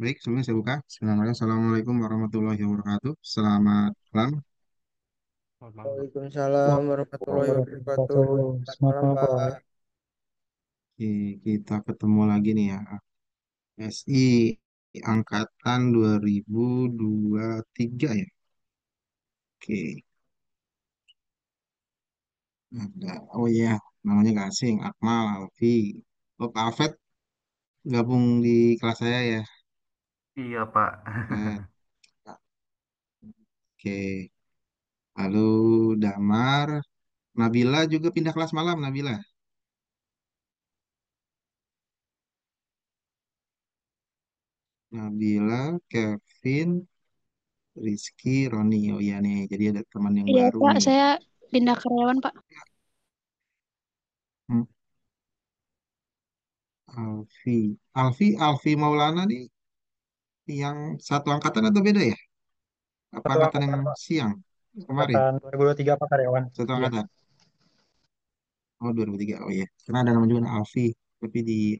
Baik, sebelumnya saya buka. Bismillahirrahmanirrahim. Assalamualaikum warahmatullahi wabarakatuh. Selamat malam. Selamat malam, Pak. Waalaikumsalam warahmatullahi Warahmatullahi wabarakatuh. wabarakatuh. Selamat Selamat malam, malam, Pak. Pak. Kita ketemu lagi nih ya. SI Angkatan 2023 ya. Oke. Oh iya, namanya gak asing. Akmal, Alfi. Oh, Pak Alfred gabung di kelas saya ya. Iya, Pak. Alfred. Oke. Lalu Damar. Nabila juga pindah kelas malam, Nabila. Nabila, Kevin, Rizky, Roni. Oh iya nih, jadi ada teman yang Iya, baru Pak. nih. Saya pindah karyawan, Pak. Hmm, Alfi Maulana nih yang satu angkatan atau beda ya? Apa Satu angkatan yang angkatan, Pak. siang kemarin? Angkatan 2023 Pak karyawan. Satu Iya. angkatan. Oh 2003. Oh iya. Karena ada nama juga Alfi. Tapi di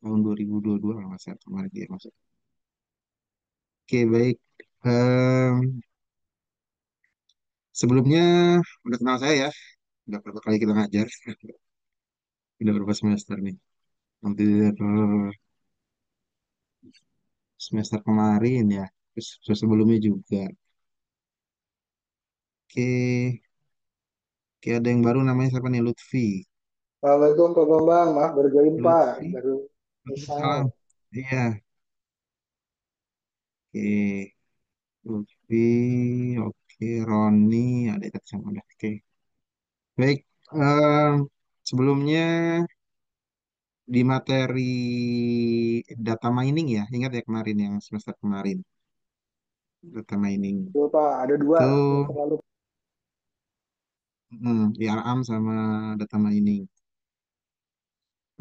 tahun 2022 kalau nggak salah kemarin dia masuk. Oke baik. Em, Sebelumnya udah kenal saya ya. Udah berapa kali kita ngajar. Udah berapa semester nih? Hampir semester kemarin ya. Terus sebelumnya juga. Oke. Oke ada yang baru namanya siapa nih? Lutfi. Assalamualaikum Pak Bambang. Maaf baru join Pak. Lutfi. Baru selesai. Waalaikumsalam. Iya. Oke. Lutfi. Oke. Roni. Ada yang sama. Udah. Oke. Baik. em, Sebelumnya di materi data mining ya. Ingat ya kemarin yang semester kemarin. Data mining. Tuh Pak, ada dua Itu semester lalu. IRAM sama data mining.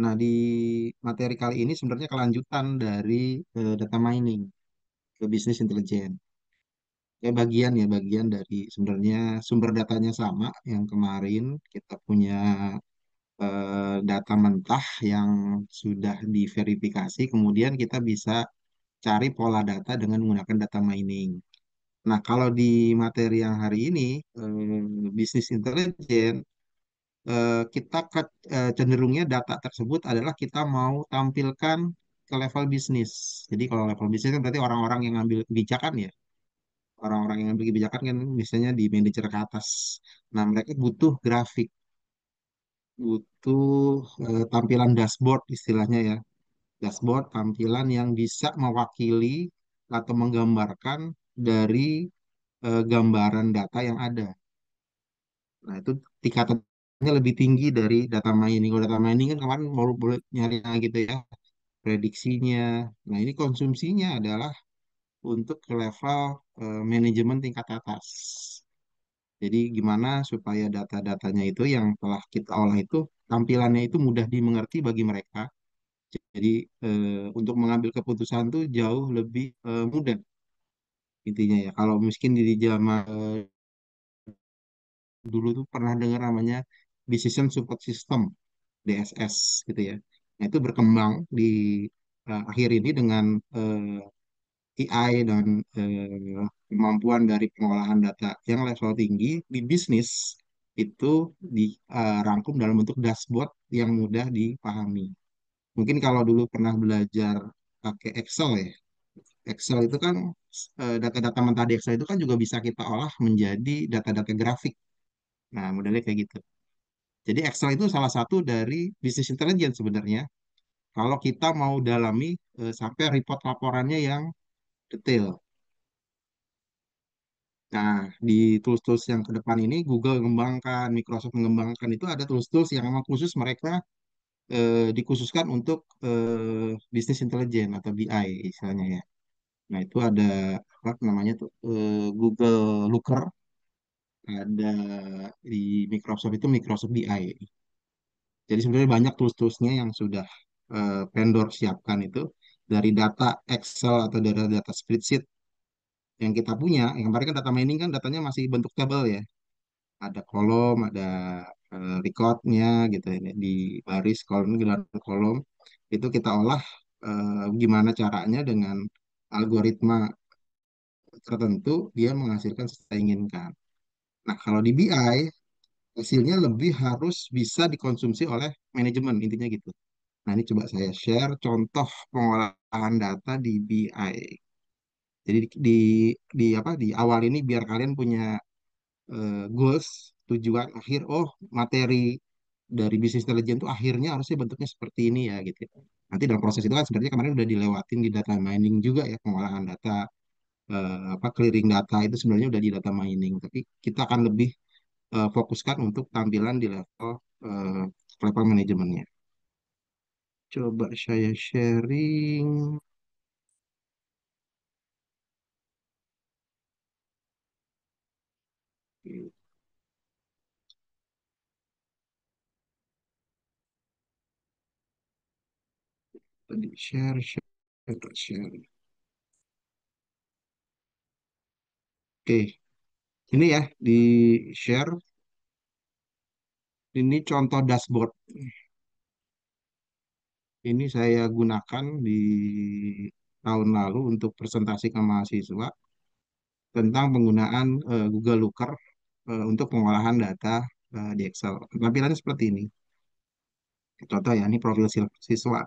Nah, di materi kali ini sebenarnya kelanjutan dari data mining ke bisnis intelijen. Bagian dari sebenarnya sumber datanya sama yang kemarin kita punya data mentah yang sudah diverifikasi, kemudian kita bisa cari pola data dengan menggunakan data mining. Nah, kalau di materi yang hari ini, bisnis intelijen, cenderungnya data tersebut adalah kita mau tampilkan ke level bisnis. Jadi kalau level bisnis kan berarti orang-orang yang ngambil kebijakan ya. Orang-orang yang ngambil kebijakan kan misalnya di manajer ke atas. Nah, mereka butuh grafik, butuh tampilan dashboard istilahnya ya. Dashboard tampilan yang bisa mewakili atau menggambarkan dari gambaran data yang ada. Nah, itu tingkatannya lebih tinggi dari data mining. Kalau data mining kan kemarin baru boleh nyari gitu ya, prediksinya. Nah, ini konsumsinya adalah untuk ke level manajemen tingkat atas. Jadi gimana supaya data-datanya itu yang telah kita olah itu tampilannya itu mudah dimengerti bagi mereka. Jadi untuk mengambil keputusan tuh jauh lebih mudah intinya ya. Kalau miskin di zaman dulu tuh pernah dengar namanya Decision Support System DSS gitu ya. Nah, itu berkembang di akhir ini dengan AI dan kemampuan dari pengolahan data yang level tinggi di bisnis itu dirangkum dalam bentuk dashboard yang mudah dipahami. Mungkin kalau dulu pernah belajar pakai Excel ya, Excel itu kan data-data mentah di Excel itu kan juga bisa kita olah menjadi data-data grafik. Nah, modelnya kayak gitu. Jadi Excel itu salah satu dari bisnis intelligence sebenarnya. Kalau kita mau dalami sampai report laporannya yang detail. Nah, di tools-tools yang ke depan ini Google mengembangkan, Microsoft mengembangkan itu ada tools-tools yang memang khusus mereka dikhususkan untuk bisnis intelijen atau BI istilahnya ya. Nah, itu ada apa namanya tuh Google Looker, ada di Microsoft itu Microsoft BI. Jadi sebenarnya banyak tools-toolsnya yang sudah vendor siapkan itu dari data Excel atau dari data spreadsheet yang kita punya. Yang kemarin kan data mining kan datanya masih bentuk tabel ya. Ada kolom, ada recordnya gitu ya, di baris kolom, gelar kolom. Itu kita olah gimana caranya dengan algoritma tertentu dia menghasilkan sesuai yang inginkan. Nah, kalau di BI hasilnya lebih harus bisa dikonsumsi oleh manajemen intinya gitu. Nah, ini coba saya share contoh pengolahan data di BI. Jadi di apa di awal ini biar kalian punya goals, tujuan akhir, oh materi dari bisnis intelijen itu akhirnya harusnya bentuknya seperti ini ya gitu. Nanti dalam proses itu kan sebenarnya kemarin udah dilewatin di data mining juga ya, pengolahan data, apa clearing data itu sebenarnya udah di data mining. Tapi kita akan lebih fokuskan untuk tampilan di eh, level manajemennya. Coba saya sharing. Tadi share, share, share. Oke, ini ya di share. Ini contoh dashboard. Ini saya gunakan di tahun lalu untuk presentasi ke mahasiswa tentang penggunaan Google Looker untuk pengolahan data di Excel. Tampilannya seperti ini. Contoh ya, ini profil siswa.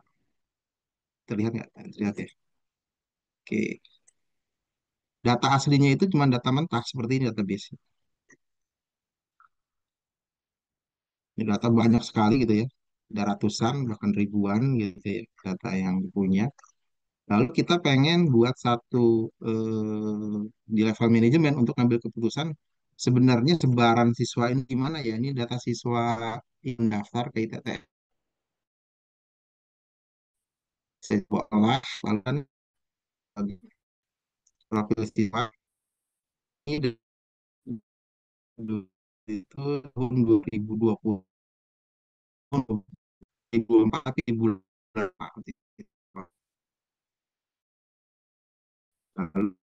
Terlihat nggak? Terlihat ya. Oke. Data aslinya itu cuma data mentah seperti ini database. Ini data banyak sekali gitu ya. Ada ratusan bahkan ribuan gitu ya data yang punya. Lalu kita pengen buat satu di level manajemen untuk ambil keputusan sebenarnya sebaran siswa ini gimana ya? Ini data siswa yang daftar ke ITT. Saya buat olah, lalu kan profil siswa ini itu tahun 2020, 2024 tapi di bulan Maret. Lalu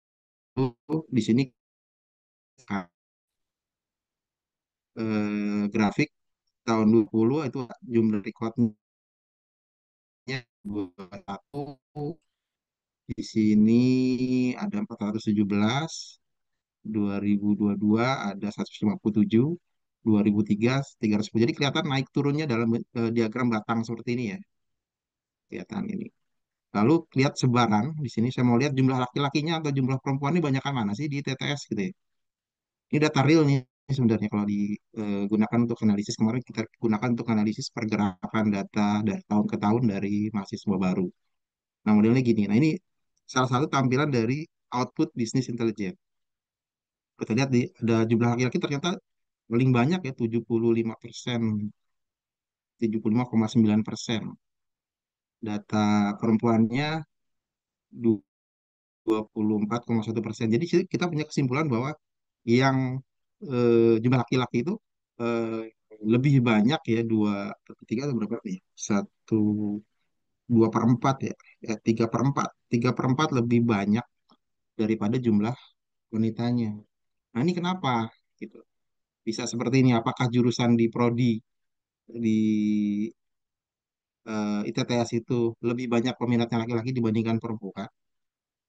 di sini grafik tahun 20 itu jumlah recordnya 21, di sini ada 417, 2022 ada 157, 2003 310. Jadi kelihatan naik turunnya dalam diagram batang seperti ini ya, kelihatan ini. Lalu lihat sebaran di sini saya mau lihat jumlah laki-lakinya atau jumlah perempuannya banyakan mana sih di TTS gitu ya. Ini data real nih sebenarnya kalau digunakan untuk analisis kemarin kita gunakan untuk analisis pergerakan data dari tahun ke tahun dari mahasiswa baru. Nah, modelnya gini. Nah, ini salah satu tampilan dari output bisnis intelijen. Kita lihat ada jumlah laki-laki ternyata paling banyak ya 75%, 75,9%. Data perempuannya 24,1%. Jadi kita punya kesimpulan bahwa yang jumlah laki-laki itu eh, lebih banyak ya, dua per tiga atau berapa nih? Satu, dua per empat ya, tiga per empat, tiga per empat lebih banyak daripada jumlah wanitanya. Nah, ini kenapa gitu? Bisa seperti ini. Apakah jurusan di prodi di ITTS itu lebih banyak peminatnya laki-laki dibandingkan perempuan?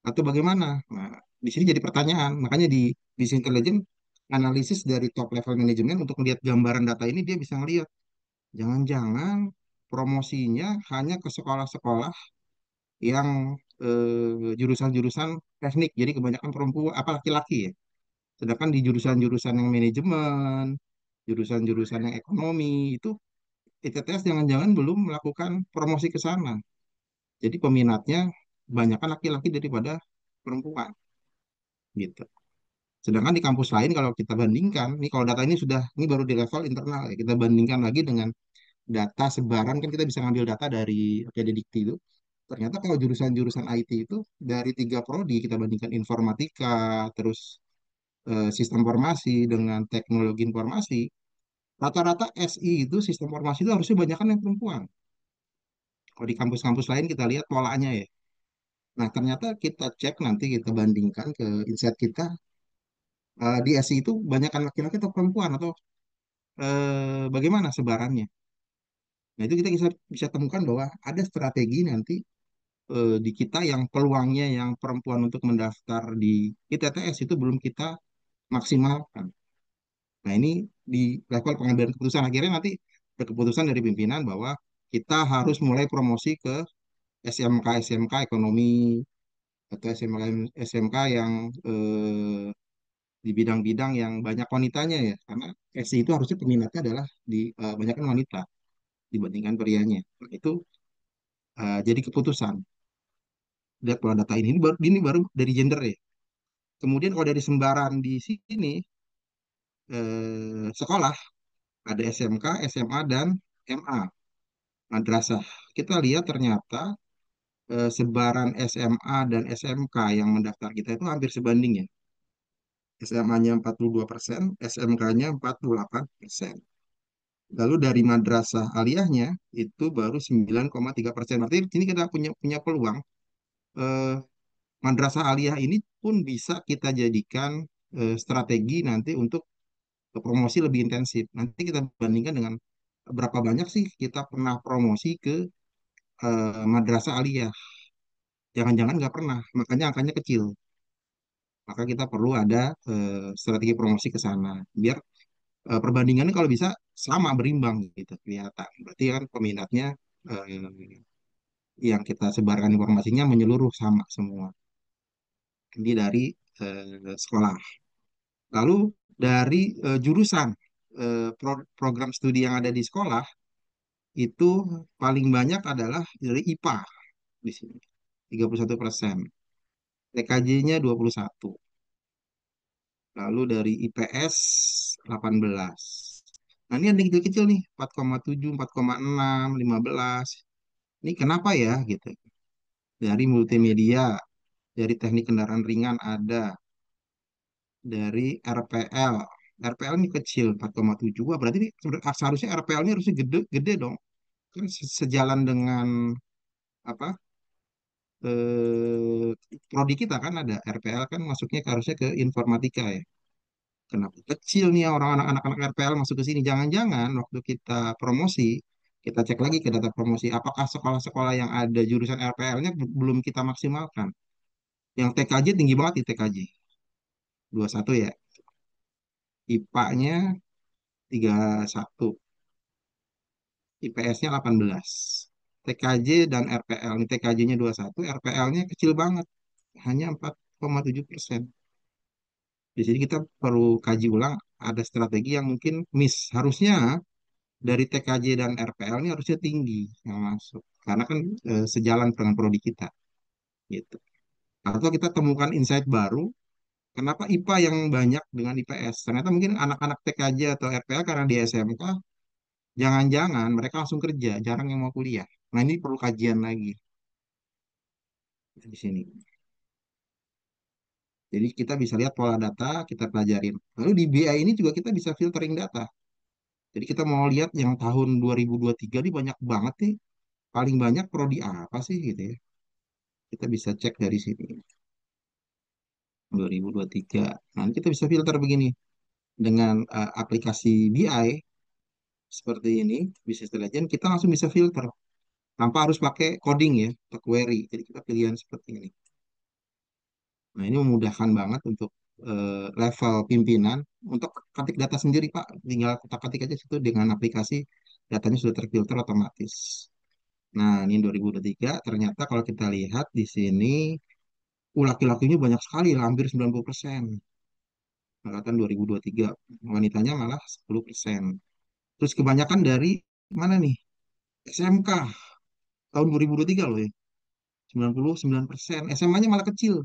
Atau bagaimana? Nah, di sini jadi pertanyaan. Makanya di Business Intelligence analisis dari top level manajemen untuk melihat gambaran data ini dia bisa ngelihat jangan-jangan promosinya hanya ke sekolah-sekolah yang jurusan-jurusan teknik. Jadi kebanyakan perempuan apa laki-laki ya. Sedangkan di jurusan-jurusan yang manajemen, jurusan-jurusan yang ekonomi itu ITTS jangan-jangan belum melakukan promosi ke sana. Jadi peminatnya banyakkan laki-laki daripada perempuan gitu. Sedangkan di kampus lain kalau kita bandingkan, ini kalau data ini sudah ini baru di level internal ya, kita bandingkan lagi dengan data sebaran kan kita bisa ngambil data dari Akademikti itu. Ternyata kalau jurusan-jurusan IT itu dari tiga prodi kita bandingkan informatika, terus sistem informasi dengan teknologi informasi, rata-rata SI itu sistem informasi itu harusnya banyak kan yang perempuan. Kalau di kampus-kampus lain kita lihat polanya ya. Nah, ternyata kita cek nanti kita bandingkan ke insight kita di SI itu banyakkan laki-laki atau perempuan atau bagaimana sebarannya. Nah, itu kita bisa temukan bahwa ada strategi nanti di kita yang peluangnya yang perempuan untuk mendaftar di ITTS itu belum kita maksimalkan. Nah, ini di level pengambilan keputusan akhirnya nanti ada keputusan dari pimpinan bahwa kita harus mulai promosi ke SMK ekonomi atau SMK yang di bidang-bidang yang banyak wanitanya ya, karena SI itu harusnya peminatnya adalah di banyak wanita dibandingkan prianya. Nah, itu jadi keputusan. Lihat pola data ini baru dari gender ya. Kemudian kalau dari sembaran di sini sekolah ada SMK, SMA dan MA madrasah. Kita lihat ternyata sebaran SMA dan SMK yang mendaftar kita itu hampir sebanding ya. SMA-nya 42%, SMK-nya 48%. Lalu dari madrasah aliyahnya itu baru 9,3%. Berarti ini kita punya punya peluang. Eh, Madrasah aliyah ini pun bisa kita jadikan strategi nanti untuk promosi lebih intensif. Nanti kita bandingkan dengan berapa banyak sih kita pernah promosi ke madrasah aliyah. Jangan-jangan nggak pernah, makanya angkanya kecil. Maka kita perlu ada strategi promosi ke sana. Biar perbandingannya kalau bisa sama, berimbang gitu, kelihatan. Berarti kan peminatnya eh, yang kita sebarkan informasinya menyeluruh sama semua. Ini dari sekolah. Lalu dari jurusan program studi yang ada di sekolah itu paling banyak adalah dari IPA di sini 31%, TKJ-nya 21, lalu dari IPS 18. Nah, ini ada yang kecil-kecil nih, 4,7, 4,6, 15. Ini kenapa ya gitu? Dari multimedia, dari teknik kendaraan ringan ada, dari RPL. RPL ini kecil 4,7. Wah, berarti ini seharusnya RPL-nya harusnya gede, gede dong. Kan sejalan dengan apa? Prodi kita kan ada RPL kan masuknya harusnya ke informatika ya. Kenapa kecil nih ya orang anak-anak RPL masuk ke sini? Jangan-jangan waktu kita promosi, kita cek lagi ke data promosi, apakah sekolah-sekolah yang ada jurusan RPL-nya belum kita maksimalkan? Yang TKJ tinggi banget di TKJ, 21 ya. IPA-nya 31, IPS-nya 18. TKJ dan RPL, ini TKJ-nya 21, RPL-nya kecil banget, hanya 4,7%. Di sini kita perlu kaji ulang, ada strategi yang mungkin miss. Harusnya dari TKJ dan RPL ini harusnya tinggi yang masuk. Karena kan sejalan dengan prodi kita. Gitu. Atau kita temukan insight baru, kenapa IPA yang banyak dengan IPS? Ternyata mungkin anak-anak TKJ atau RPL karena di SMK, jangan-jangan mereka langsung kerja, jarang yang mau kuliah. Nah, ini perlu kajian lagi di sini. Jadi kita bisa lihat pola data, kita pelajarin. Lalu di BI ini juga kita bisa filtering data. Jadi kita mau lihat yang tahun 2023 ini banyak banget nih. Paling banyak prodi apa sih gitu ya. Kita bisa cek dari sini. 2023. Nah, kita bisa filter begini. Dengan aplikasi BI seperti ini, Business Intelligence, kita langsung bisa filter. Tanpa harus pakai coding ya, atau query. Jadi kita pilihan seperti ini. Nah, ini memudahkan banget untuk level pimpinan untuk ketik data sendiri, Pak. Tinggal kita ketik aja situ dengan aplikasi, datanya sudah terfilter otomatis. Nah, ini 2023, ternyata kalau kita lihat di sini, laki-lakinya banyak sekali, hampir 90%. Angkatan 2023, wanitanya malah 10%. Terus kebanyakan dari mana nih? SMK, tahun 2023 loh ya, 99%. SMA-nya malah kecil.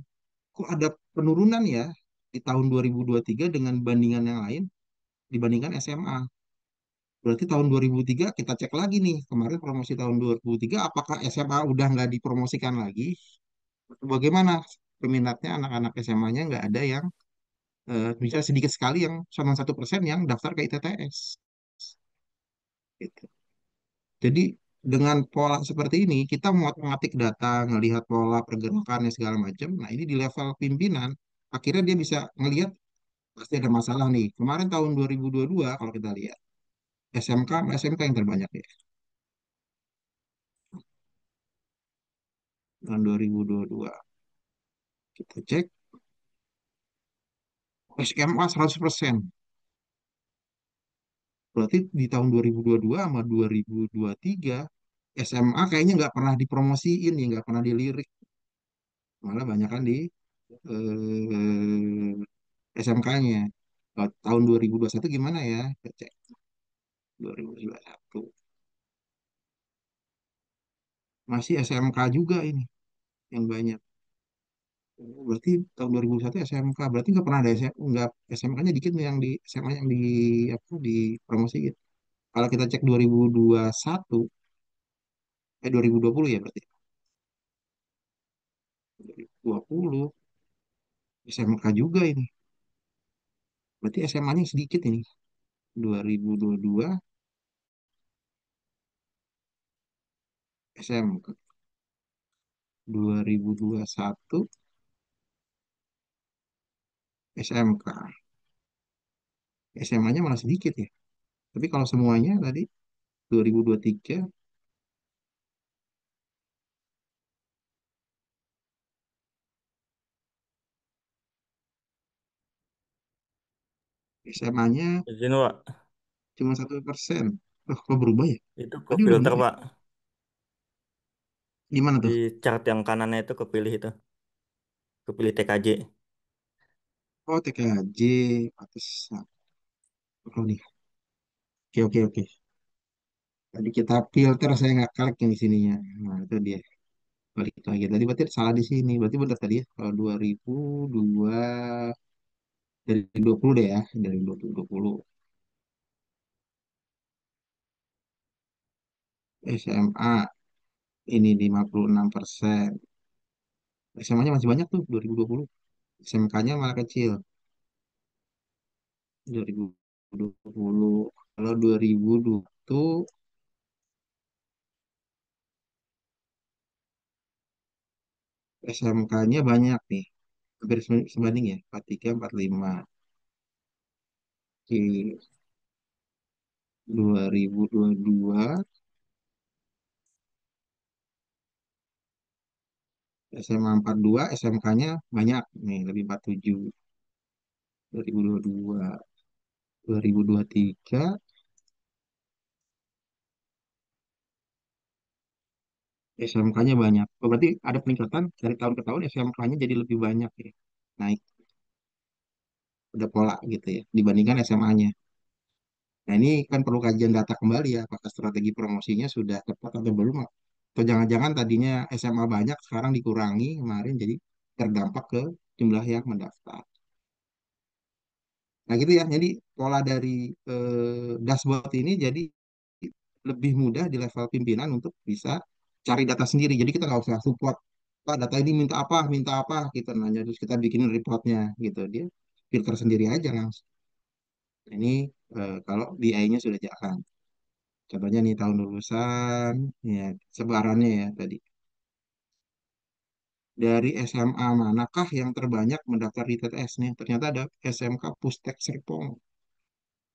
Kok ada penurunan ya di tahun 2023 dengan bandingan yang lain dibandingkan SMA. Berarti tahun 2003 kita cek lagi nih, kemarin promosi tahun 2003, apakah SMA udah nggak dipromosikan lagi? Bagaimana peminatnya anak-anak SMA-nya nggak ada yang bisa sedikit sekali yang cuma 1% yang daftar ke ITTS. Gitu. Jadi dengan pola seperti ini kita mau mengatik data, ngelihat pola pergerakannya segala macam. Nah ini di level pimpinan, akhirnya dia bisa ngelihat pasti ada masalah nih. Kemarin tahun 2022 kalau kita lihat SMK yang terbanyak ya. tahun 2022. Kita cek SMA 100%. Berarti di tahun 2022 sama 2023 SMA kayaknya nggak pernah dipromosiin ya, nggak pernah dilirik. Malah banyak kan di SMK-nya. Tahun 2021 gimana ya? Kita cek 2021. Masih SMK juga ini yang banyak. Berarti tahun 2001 SMK. Berarti nggak pernah ada SM, nggak SMK-nya dikit nih yang di SMA yang di apa dipromosiin. Kalau kita cek 2021, 2020 ya berarti. 2020 SMK juga ini. Berarti SMA-nya sedikit ini. 2022 SMK. 2021 SMK. SMA-nya malah sedikit ya. Tapi kalau semuanya tadi 2023 SMA-nya Izin Pak, cuma 1%. Oh, kok berubah ya? itu ke Tadi udah filter bener ya? Pak. Gimana Di tuh? chart yang kanannya itu kepilih itu, kepilih TKJ. Oh, TKJ. Pantesan. Oh, nih. Oke, oke, oke. Tadi kita filter, saya nggak klik yang di sininya. Nah, itu dia. Balik lagi. Tadi berarti salah di sini. Berarti benar tadi ya. Kalau 2002, dari 20 deh ya. Dari 2020. SMA ini 56%. SMA-nya masih banyak tuh 2020. SMK-nya malah kecil 2020. Kalau 2020 tuh SMK-nya banyak nih. Hampir sebanding ya. 43, 45. Di 2022 SMA 42, SMK-nya banyak nih, lebih 47. 2022, 2023 SMK-nya banyak. Oh, berarti ada peningkatan dari tahun ke tahun SMK-nya jadi lebih banyak ya. Naik, ada pola gitu ya dibandingkan SMA-nya. Nah, ini kan perlu kajian data kembali ya, apakah strategi promosinya sudah tepat atau belum. Atau jangan-jangan tadinya SMA banyak, sekarang dikurangi kemarin jadi terdampak ke jumlah yang mendaftar. Nah gitu ya, jadi pola dari dashboard ini jadi lebih mudah di level pimpinan untuk bisa cari data sendiri. Jadi kita nggak usah support, Pak data ini minta apa, kita nanya terus kita bikinin reportnya gitu. Dia filter sendiri aja langsung. Nah, ini kalau BI-nya sudah jalan. Contohnya nih tahun lulusan, ya sebarannya ya tadi. Dari SMA manakah yang terbanyak mendaftar di TTS nih? Ternyata ada SMK Pustek Serpong.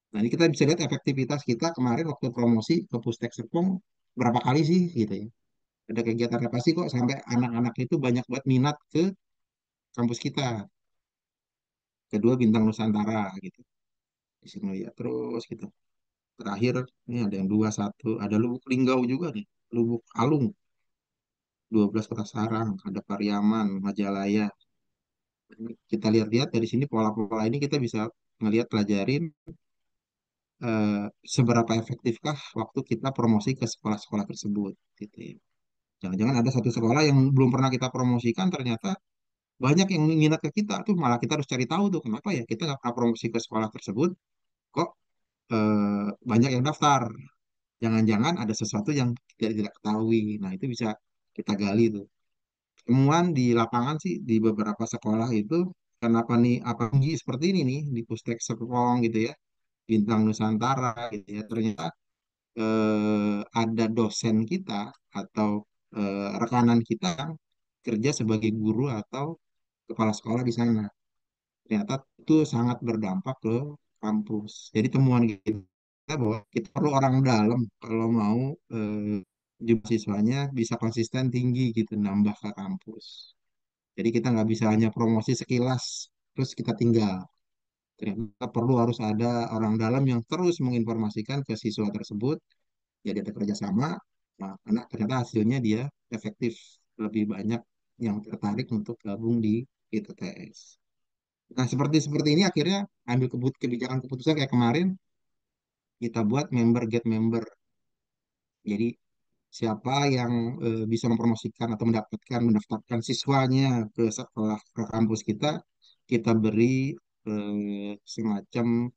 Nah, ini kita bisa lihat efektivitas kita kemarin waktu promosi ke Pustek Serpong berapa kali sih gitu ya. Ada kegiatan apa sih kok sampai anak-anak itu banyak buat minat ke kampus kita. Kedua Bintang Nusantara gitu. Di sini ya terus gitu. Terakhir ini ada yang 21, ada Lubuk Linggau juga nih. Lubuk Alung, 12 Kota Sarang, ada Pariaman, Majalaya. Kita lihat-lihat dari sini pola-pola ini kita bisa ngelihat pelajarin eh, seberapa efektifkah waktu kita promosi ke sekolah-sekolah tersebut gitu ya. Jangan-jangan ada satu sekolah yang belum pernah kita promosikan ternyata banyak yang minat ke kita tuh malah kita harus cari tahu tuh kenapa ya kita nggak pernah promosi ke sekolah tersebut kok banyak yang daftar. Jangan-jangan ada sesuatu yang tidak tidak ketahui. Nah itu bisa kita gali tuh. Temuan di lapangan sih di beberapa sekolah itu kenapa nih apa tinggi seperti ini nih di Pustek Serpong gitu ya, Bintang Nusantara gitu ya. Ternyata ada dosen kita atau rekanan kita yang kerja sebagai guru atau kepala sekolah di sana. Ternyata itu sangat berdampak ke kampus. Jadi temuan kita bahwa kita perlu orang dalam kalau mau jumlah siswanya bisa konsisten tinggi gitu nambah ke kampus. Jadi kita nggak bisa hanya promosi sekilas terus kita tinggal. Ternyata perlu harus ada orang dalam yang terus menginformasikan ke siswa tersebut. Jadi ada kerjasama. Nah, karena ternyata hasilnya dia efektif, lebih banyak yang tertarik untuk gabung di ITTS. Nah, seperti seperti ini akhirnya ambil kebijakan keputusan kayak kemarin kita buat member get member. Jadi siapa yang bisa mempromosikan atau mendaftarkan siswanya ke sekolah ke kampus kita, kita beri semacam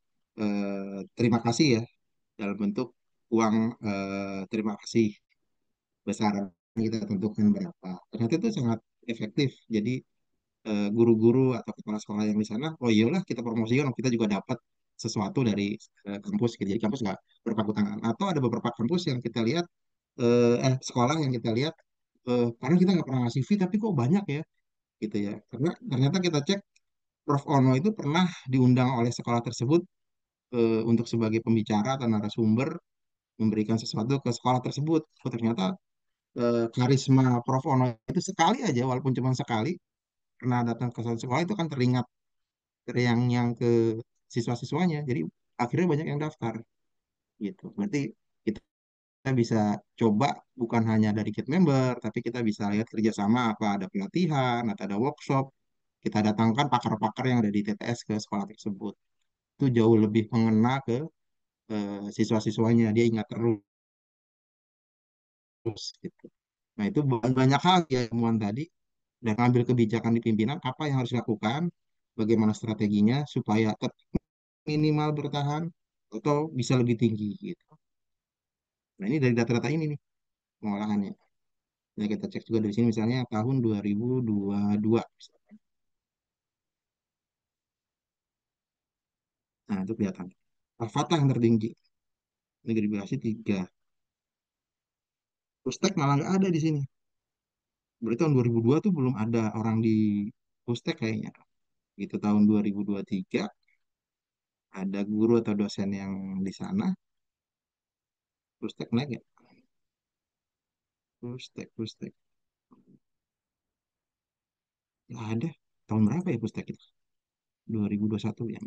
terima kasih ya dalam bentuk uang terima kasih besaran kita tentukan berapa. Ternyata itu sangat efektif. Jadi guru-guru atau kepala sekolah yang di sana, oh iyalah kita promosikan, kita juga dapat sesuatu dari kampus. Gitu. Jadi kampus nggak berpangku tangan. Atau ada beberapa kampus yang kita lihat, sekolah yang kita lihat, karena kita nggak pernah ngasih fee, tapi kok banyak ya, gitu ya. Karena ternyata kita cek, Prof. Ono itu pernah diundang oleh sekolah tersebut untuk sebagai pembicara atau narasumber memberikan sesuatu ke sekolah tersebut. Oh, ternyata karisma Prof. Ono itu sekali aja, walaupun cuma sekali, pernah datang ke suatu sekolah itu kan teringat yang ke siswa-siswanya. Jadi akhirnya banyak yang daftar gitu. Berarti kita bisa coba bukan hanya dari kit member, tapi kita bisa lihat kerjasama apa ada pelatihan atau ada workshop. Kita datangkan pakar-pakar yang ada di TTS ke sekolah tersebut. Itu jauh lebih mengena ke siswa-siswanya. Dia ingat terus gitu. Nah itu banyak hal ya temuan tadi dan ambil kebijakan di pimpinan apa yang harus dilakukan, bagaimana strateginya supaya tetap minimal bertahan atau bisa lebih tinggi gitu. Nah, ini dari data-data ini nih pengolahannya. Nah, kita cek juga dari sini misalnya tahun 2022. Misalkan. Nah, itu kelihatan. Al-Fatah yang tertinggi. Negeri Bekasi 3. Pustek malah nggak ada di sini. Berarti tahun 2002 tuh belum ada orang di Pustek kayaknya. Gitu tahun 2023 ada guru atau dosen yang di sana. Pustek naik ya? Pustek. Nggak ada. Tahun berapa ya Pustek itu? 2021 ya.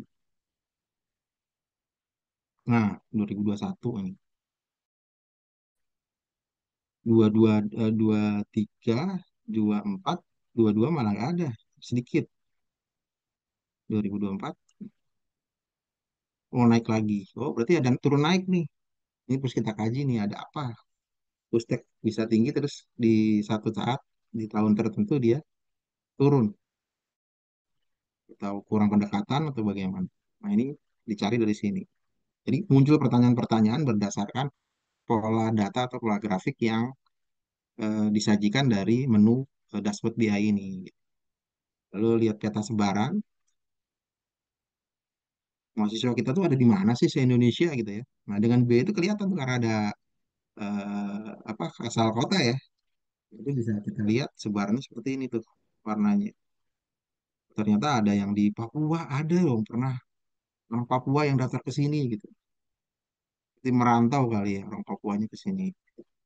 Nah, 2021 ini. Dua tiga, 24, 22 malah nggak ada. Sedikit. 2024. Oh, naik lagi. Oh, berarti ada turun naik nih. Ini terus kita kaji nih, ada apa? Pustek bisa tinggi terus di satu saat, di tahun tertentu dia turun. Atau kurang pendekatan atau bagaimana. Nah, ini dicari dari sini. Jadi muncul pertanyaan-pertanyaan berdasarkan pola data atau pola grafik yang disajikan dari menu dashboard BI ini. Lalu lihat peta sebaran, mahasiswa kita tuh ada di mana sih se-Indonesia gitu ya. Nah, dengan B itu kelihatan tuh karena ada apa asal kota ya. Itu bisa kita lihat sebarannya seperti ini tuh warnanya. Ternyata ada yang di Papua, ada loh pernah orang Papua yang daftar ke sini gitu. Jadi merantau kali ya orang Papuanya ke sini.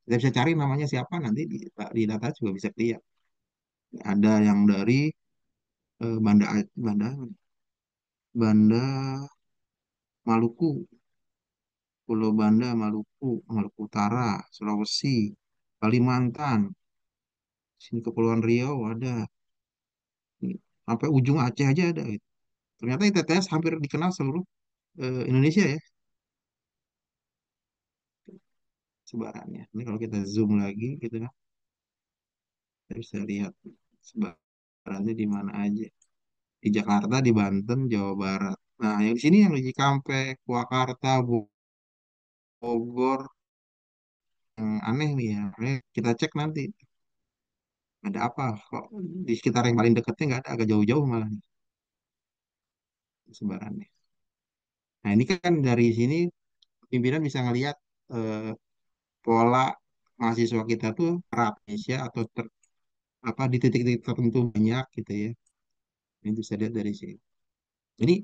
Kita bisa cari namanya siapa nanti di data juga bisa lihat. Ada yang dari Banda Banda Maluku, Pulau Banda, Maluku, Maluku Utara, Sulawesi, Kalimantan, sini Kepulauan Riau ada, sampai ujung Aceh aja ada. Gitu. Ternyata ITTS hampir dikenal seluruh Indonesia ya sebarannya. Ini kalau kita zoom lagi gitu kan, kita bisa lihat sebarannya di mana aja. Di Jakarta, di Banten, Jawa Barat. Nah, yang di sini yang di Cikampek, Purwakarta, Bogor, yang aneh nih ya. Kita cek nanti ada apa kok di sekitar yang paling dekatnya nggak ada, agak jauh-jauh malah nih sebarannya. Nah, ini kan dari sini pimpinan bisa ngelihat eh, pola mahasiswa kita tuh rata Indonesia atau apa di titik-titik tertentu banyak gitu ya. Ini bisa lihat dari sini. Jadi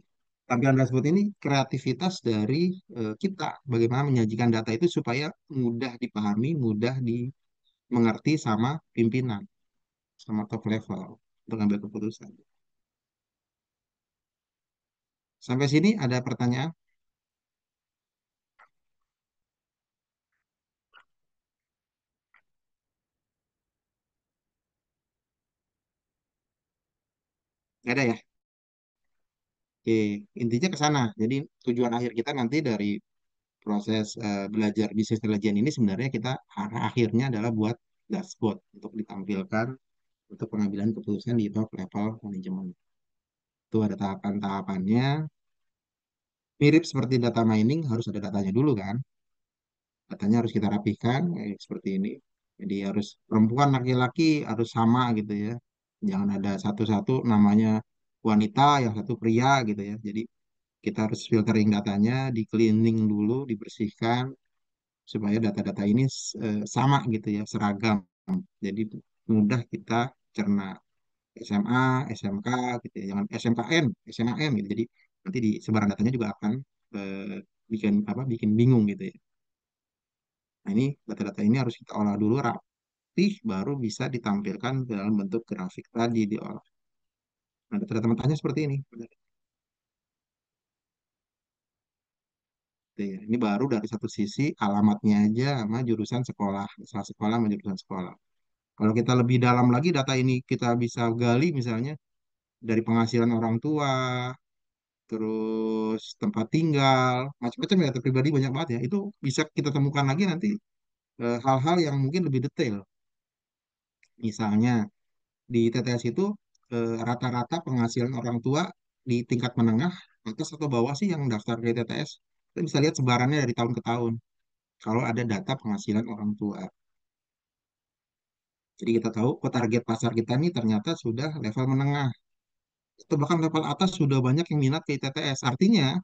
Tampilan dashboard ini kreativitas dari kita, bagaimana menyajikan data itu supaya mudah dipahami, mudah dimengerti sama pimpinan, sama top level untuk ambil keputusan. Sampai sini ada pertanyaan? Nggak ada ya? Oke, intinya ke sana. Jadi tujuan akhir kita nanti dari proses belajar bisnis intelijen ini sebenarnya kita arah akhirnya adalah buat dashboard untuk ditampilkan untuk pengambilan keputusan di top level manajemen. Itu ada tahapan-tahapannya. Mirip seperti data mining, harus ada datanya dulu kan. Datanya harus kita rapihkan seperti ini. Jadi harus perempuan, laki-laki harus sama gitu ya. Jangan ada satu-satu namanya wanita, yang satu pria gitu ya. Jadi kita harus filtering datanya, di cleaning dulu, dibersihkan supaya data-data ini sama gitu ya, seragam. Jadi mudah kita cerna. SMA, SMK gitu ya. Jangan SMKN, SMAN gitu. Jadi nanti di sebaran datanya juga akan bikin apa? Bikin bingung gitu ya. Nah, ini data-data ini harus kita olah dulu rapih, baru bisa ditampilkan dalam bentuk grafik tadi diolah. Nah, data-data mentahnya seperti ini. Gitu ya. Ini baru dari satu sisi alamatnya aja sama jurusan sekolah, misalnya sekolah sama jurusan sekolah. Kalau kita lebih dalam lagi data ini kita bisa gali misalnya dari penghasilan orang tua, terus tempat tinggal, macam-macam ya, data pribadi banyak banget ya. Itu bisa kita temukan lagi nanti hal-hal yang mungkin lebih detail. Misalnya di TTS itu rata-rata penghasilan orang tua di tingkat menengah, atas atau bawah sih yang daftar di TTS. Kita bisa lihat sebarannya dari tahun ke tahun. Kalau ada data penghasilan orang tua. Jadi kita tahu, oh, target pasar kita ini ternyata sudah level menengah. Atau bahkan level atas sudah banyak yang minat ke TTS. Artinya,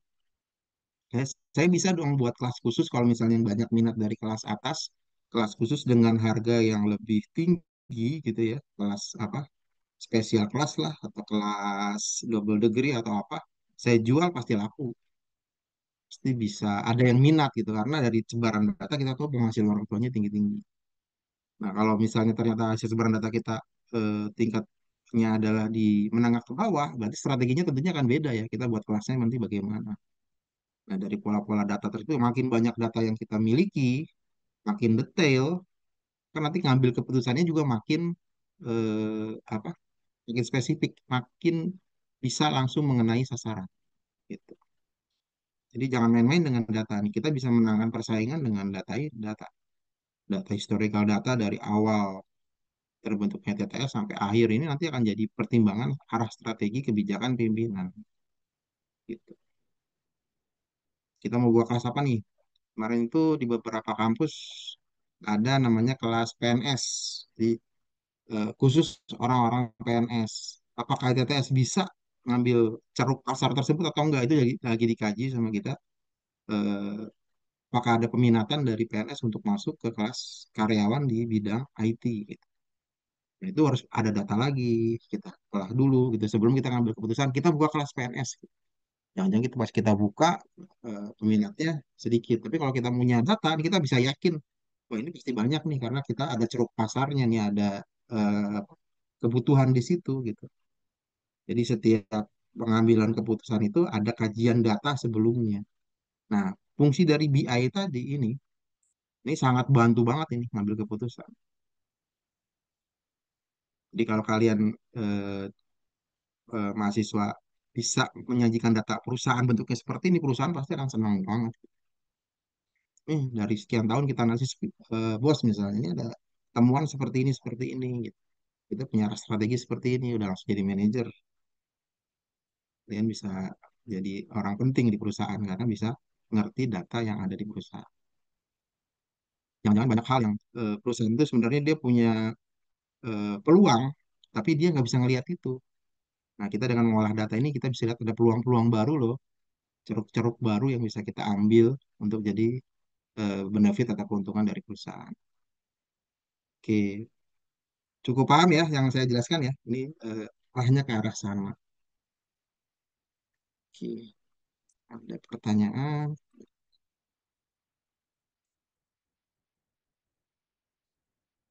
saya bisa dong buat kelas khusus kalau misalnya yang banyak minat dari kelas atas, kelas khusus dengan harga yang lebih tinggi gitu ya, kelas apa, spesial kelas lah, atau kelas double degree atau apa, saya jual pasti laku, pasti bisa ada yang minat gitu, karena dari sebaran data kita tahu penghasilan orang tuanya tinggi-tinggi. Nah, kalau misalnya ternyata hasil sebaran data kita tingkatnya adalah di menengah ke bawah, berarti strateginya tentunya akan beda ya, kita buat kelasnya nanti bagaimana. Nah, dari pola-pola data tersebut, makin banyak data yang kita miliki, makin detail, kan nanti ngambil keputusannya juga makin apa? Makin spesifik, makin bisa langsung mengenai sasaran. Gitu. Jadi jangan main-main dengan data nih. Kita bisa menangkan persaingan dengan data, data historical data dari awal terbentuknya TTS sampai akhir ini nanti akan jadi pertimbangan arah strategi kebijakan pimpinan. Gitu. Kita mau buat kelas apa nih? Kemarin itu di beberapa kampus ada namanya kelas PNS. Jadi khusus orang-orang PNS. Apakah TTS bisa ngambil ceruk pasar tersebut atau enggak? Itu lagi dikaji sama kita. Eh, apakah ada peminatan dari PNS untuk masuk ke kelas karyawan di bidang IT gitu. Nah, itu harus ada data lagi, kita olah dulu gitu sebelum kita ngambil keputusan kita buka kelas PNS. Gitu. Jangan-jangan kita pas kita buka peminatnya sedikit. Tapi kalau kita punya data, kita bisa yakin, wah ini pasti banyak nih karena kita ada ceruk pasarnya nih, ada eh, kebutuhan di situ gitu. Jadi setiap pengambilan keputusan itu ada kajian data sebelumnya. Nah, fungsi dari BI tadi ini sangat bantu banget ini ngambil keputusan. Jadi kalau kalian eh, mahasiswa bisa menyajikan data perusahaan bentuknya seperti ini, perusahaan pasti akan senang banget. Dari sekian tahun kita analisis bos misalnya, ini ada temuan seperti ini, gitu. Kita punya strategi seperti ini, udah langsung jadi manajer. Kalian bisa jadi orang penting di perusahaan karena bisa ngerti data yang ada di perusahaan. Jangan-jangan banyak hal yang perusahaan itu sebenarnya dia punya peluang, tapi dia nggak bisa ngelihat itu. Nah, kita dengan mengolah data ini kita bisa lihat ada peluang-peluang baru loh, ceruk-ceruk baru yang bisa kita ambil untuk jadi benefit atau keuntungan dari perusahaan. Oke, cukup paham ya yang saya jelaskan ya. Ini arahnya ke arah sana. Oke. Ada pertanyaan.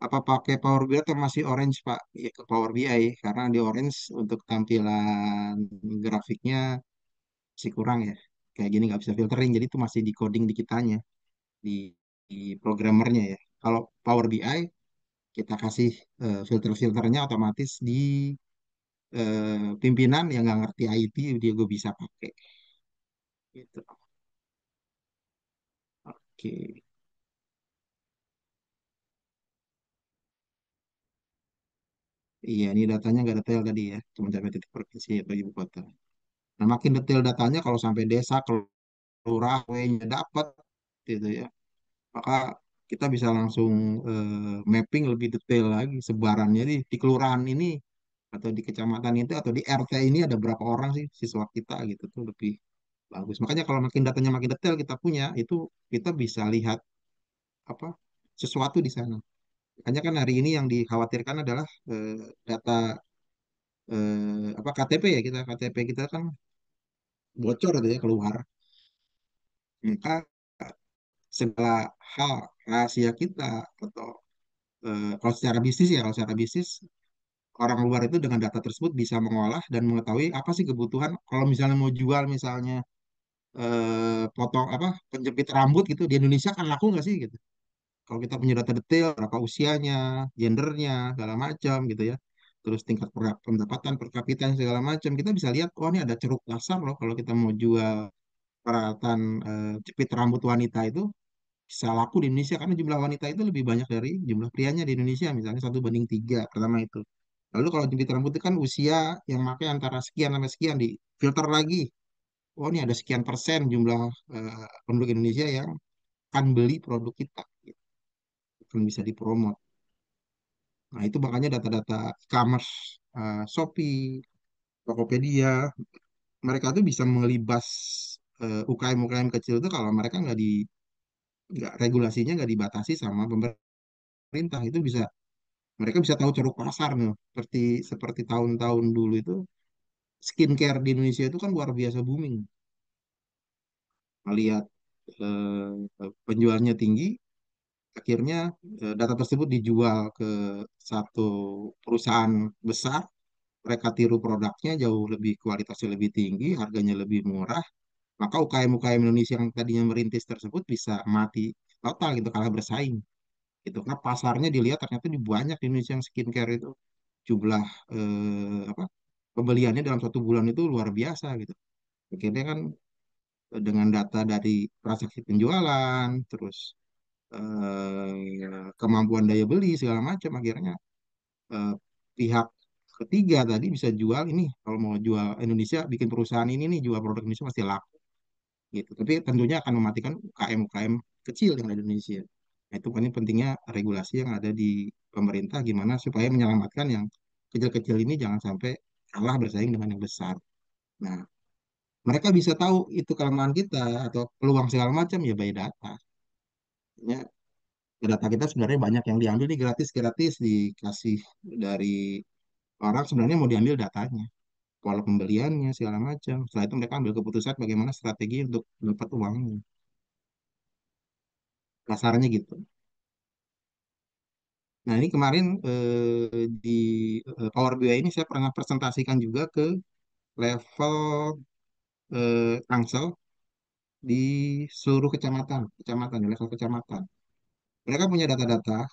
Apa pakai Power BI atau masih Orange, Pak? Ya, ke Power BI. Karena di Orange untuk tampilan grafiknya masih kurang ya. Kayak gini nggak bisa filtering. Jadi itu masih di coding di kitanya, di, di programmernya ya. Kalau Power BI, kita kasih filter-filternya otomatis di pimpinan yang nggak ngerti IT, dia gue bisa pakai. Gitu. Oke. Iya, ini datanya nggak detail tadi ya. Cuma sampai titik provinsi atau ibu kota. Nah, makin detail datanya kalau sampai desa, kelurahan, W-nya dapat gitu ya. Maka kita bisa langsung mapping lebih detail lagi sebarannya di kelurahan ini atau di kecamatan itu atau di RT ini ada berapa orang sih siswa kita gitu tuh lebih bagus. Makanya kalau makin datanya makin detail kita punya itu kita bisa lihat apa sesuatu di sana. Makanya kan hari ini yang dikhawatirkan adalah data apa KTP ya kita KTP kita kan bocor gitu ya keluar. Maka segala hal rahasia kita atau kalau secara bisnis ya kalau secara bisnis orang luar itu dengan data tersebut bisa mengolah dan mengetahui apa sih kebutuhan kalau misalnya mau jual misalnya potong apa penjepit rambut gitu di Indonesia kan laku nggak sih gitu kalau kita punya data detail berapa usianya gendernya segala macam gitu ya terus tingkat pendapatan per kapita segala macam kita bisa lihat oh ini ada ceruk pasar loh kalau kita mau jual peralatan jepit rambut wanita itu bisa laku di Indonesia karena jumlah wanita itu lebih banyak dari jumlah prianya di Indonesia misalnya 1 banding 3 pertama itu lalu kalau jepit rambut itu kan usia yang pakai antara sekian sampai sekian di filter lagi oh ini ada sekian persen jumlah penduduk Indonesia yang akan beli produk kita gitu. Akan bisa dipromot nah itu makanya data-data e-commerce Shopee Tokopedia mereka tuh bisa melibas UKM-UKM kecil itu kalau mereka nggak regulasinya nggak dibatasi sama pemerintah itu bisa mereka bisa tahu ceruk pasar nih seperti seperti tahun-tahun dulu itu skincare di Indonesia itu kan luar biasa booming melihat penjualannya tinggi akhirnya data tersebut dijual ke satu perusahaan besar mereka tiru produknya jauh lebih kualitasnya lebih tinggi harganya lebih murah maka UKM-UKM Indonesia yang tadinya merintis tersebut bisa mati total gitu kalah bersaing gitu karena pasarnya dilihat ternyata di banyak di Indonesia yang skincare itu jumlah apa pembeliannya dalam 1 bulan itu luar biasa gitu. Akhirnya kan dengan data dari transaksi penjualan, terus kemampuan daya beli segala macam, akhirnya eh, pihak ketiga tadi bisa jual ini. Kalau mau jual Indonesia, bikin perusahaan ini nih jual produk Indonesia pasti laku gitu. Tapi tentunya akan mematikan UKM-UKM kecil yang ada di Indonesia. Nah, itu kan ini pentingnya regulasi yang ada di pemerintah gimana supaya menyelamatkan yang kecil-kecil ini jangan sampai kalah bersaing dengan yang besar. Nah, mereka bisa tahu itu kelemahan kita atau peluang segala macam ya by data. Ya, data kita sebenarnya banyak yang diambil nih gratis-gratis dikasih dari orang sebenarnya mau diambil datanya, pola pembeliannya segala macam. Setelah itu mereka ambil keputusan bagaimana strategi untuk dapat uangnya. Kasarnya gitu. Nah, ini kemarin di Power BI ini saya pernah presentasikan juga ke level Tangsel di seluruh kecamatan, kecamatan, di level kecamatan. Mereka punya data-data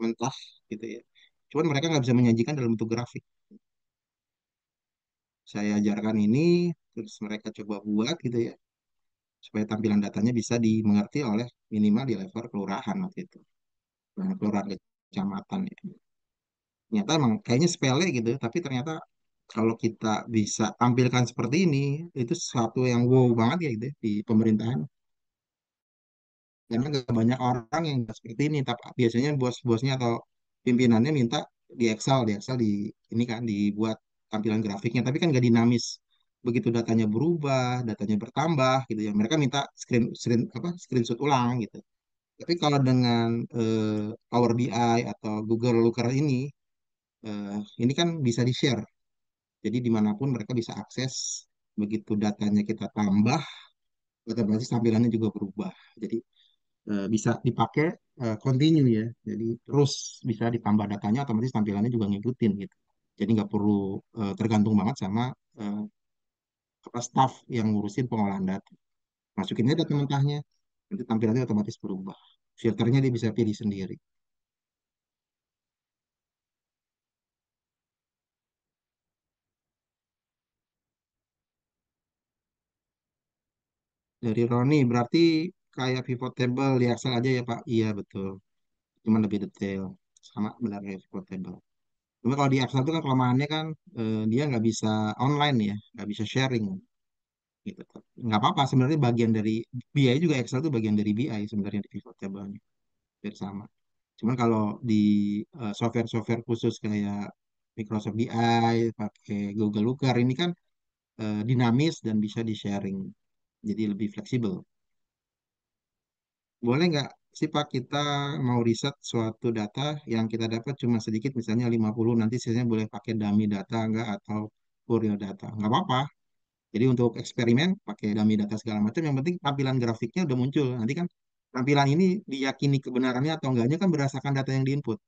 mentah gitu ya. Cuman mereka nggak bisa menyajikan dalam bentuk grafik. Saya ajarkan ini, terus mereka coba buat gitu ya, supaya tampilan datanya bisa dimengerti oleh minimal di level kelurahan waktu itu. Nah, kelurahan kecamatan ya. Ternyata emang kayaknya sepele gitu, tapi ternyata kalau kita bisa tampilkan seperti ini, itu sesuatu yang wow banget ya gitu ya, di pemerintahan. Karena gak banyak orang yang nggak seperti ini, tapi biasanya bos-bosnya atau pimpinannya minta di Excel di ini kan dibuat tampilan grafiknya, tapi kan gak dinamis. Begitu datanya berubah, datanya bertambah gitu ya. Mereka minta screenshot ulang gitu. Tapi kalau dengan Power BI atau Google Looker ini kan bisa di-share. Jadi dimanapun mereka bisa akses begitu datanya kita tambah, otomatis tampilannya juga berubah. Jadi bisa dipakai continue ya. Jadi terus bisa ditambah datanya, otomatis tampilannya juga ngikutin gitu. Jadi nggak perlu tergantung banget sama eh, apa staff yang ngurusin pengolahan data. Masukinnya data mentahnya, nanti tampilannya otomatis berubah. Filternya dia bisa pilih sendiri. Dari Roni, berarti kayak pivot table di Excel aja ya Pak? Iya betul. Cuman lebih detail. Sama benar kayak pivot table. Cuma kalau di Excel itu kan kelemahannya kan dia nggak bisa online ya, nggak bisa sharing gitu. Nggak apa-apa sebenarnya bagian dari BI juga Excel itu bagian dari BI sebenarnya di pivot table-nya. Hampir sama. Cuman kalau di software-software khusus kayak Microsoft BI, pakai Google Looker ini kan dinamis dan bisa di-sharing. Jadi lebih fleksibel. Boleh nggak sih Pak kita mau riset suatu data yang kita dapat cuma sedikit misalnya 50 nanti sisanya boleh pakai dummy data nggak atau real data. Nggak apa-apa. Jadi untuk eksperimen pakai dummy data segala macam yang penting tampilan grafiknya udah muncul. Nanti kan tampilan ini diyakini kebenarannya atau enggaknya kan berdasarkan data yang diinput.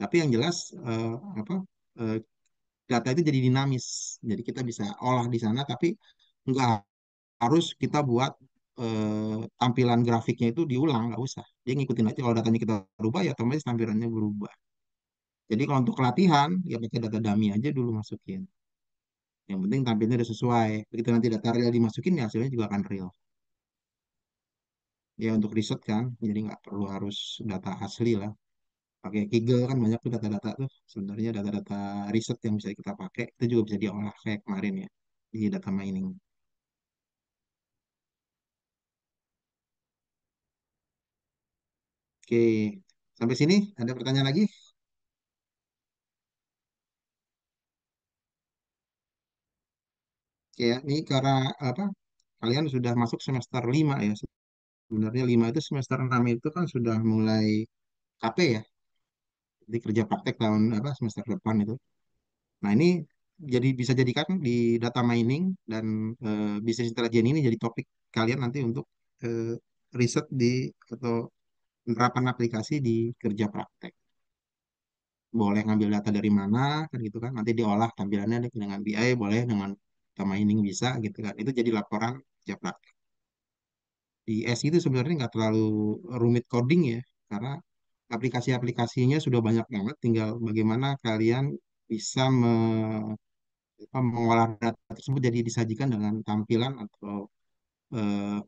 Tapi yang jelas apa eh, data itu jadi dinamis. Jadi kita bisa olah di sana tapi nggak harus kita buat tampilan grafiknya itu diulang, nggak usah. Dia ngikutin aja kalau datanya kita rubah ya otomatis tampilannya berubah. Jadi kalau untuk latihan ya pakai data dummy aja dulu masukin. Yang penting tampilnya udah sesuai. Begitu nanti data real dimasukin ya hasilnya juga akan real. Ya untuk riset kan, jadi nggak perlu harus data asli lah. Pakai Kaggle kan banyak tuh data-data tuh. Sebenarnya data-data riset yang bisa kita pakai itu juga bisa diolah kayak kemarin ya di data mining. Oke, sampai sini ada pertanyaan lagi? Oke ya, ini karena apa? Kalian sudah masuk semester 5 ya. Sebenarnya 5 itu semester 6 itu kan sudah mulai KP ya. Jadi kerja praktek tahun apa semester depan itu. Nah, ini jadi bisa jadikan di data mining dan bisnis intelijen ini jadi topik kalian nanti untuk riset di atau penerapan aplikasi di kerja praktek. Boleh ngambil data dari mana kan gitu kan. Nanti diolah tampilannya dengan BI, boleh dengan data mining bisa gitu kan. Itu jadi laporan kerja praktek. Di S itu sebenarnya nggak terlalu rumit coding ya, karena aplikasi-aplikasinya sudah banyak banget. Tinggal bagaimana kalian bisa mengolah data tersebut jadi disajikan dengan tampilan atau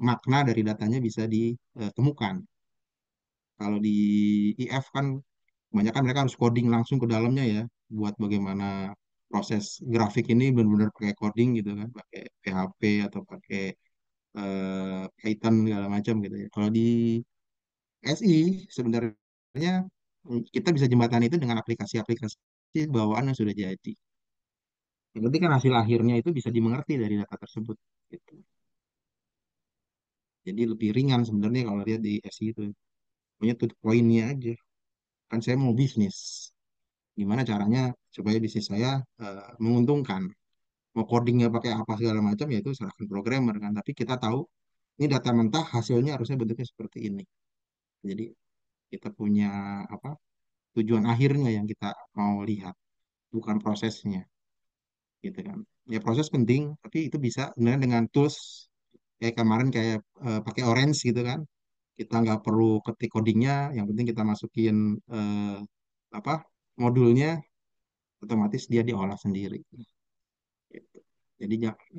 makna dari datanya bisa ditemukan. Kalau di IF kan kebanyakan mereka harus coding langsung ke dalamnya ya, buat bagaimana proses grafik ini benar-benar pakai coding gitu kan, pakai PHP atau pakai Python segala macam gitu ya. Kalau di SI sebenarnya kita bisa jembatani itu dengan aplikasi-aplikasi bawaan yang sudah jadi. Yang penting kan hasil akhirnya itu bisa dimengerti dari data tersebut. Gitu. Jadi lebih ringan sebenarnya kalau lihat di SI itu. Punya tuh poinnya aja. Kan saya mau bisnis. Gimana caranya supaya bisnis saya menguntungkan. Mau codingnya pakai apa segala macam ya itu serahkan programmer kan. Tapi kita tahu ini data mentah hasilnya harusnya bentuknya seperti ini. Jadi kita punya apa tujuan akhirnya yang kita mau lihat, bukan prosesnya, gitu kan. Ya proses penting, tapi itu bisa sebenarnya dengan tools kayak kemarin kayak pakai Orange gitu kan. Kita nggak perlu ketik codingnya, yang penting kita masukin apa modulnya, otomatis dia diolah sendiri. Gitu. Jadi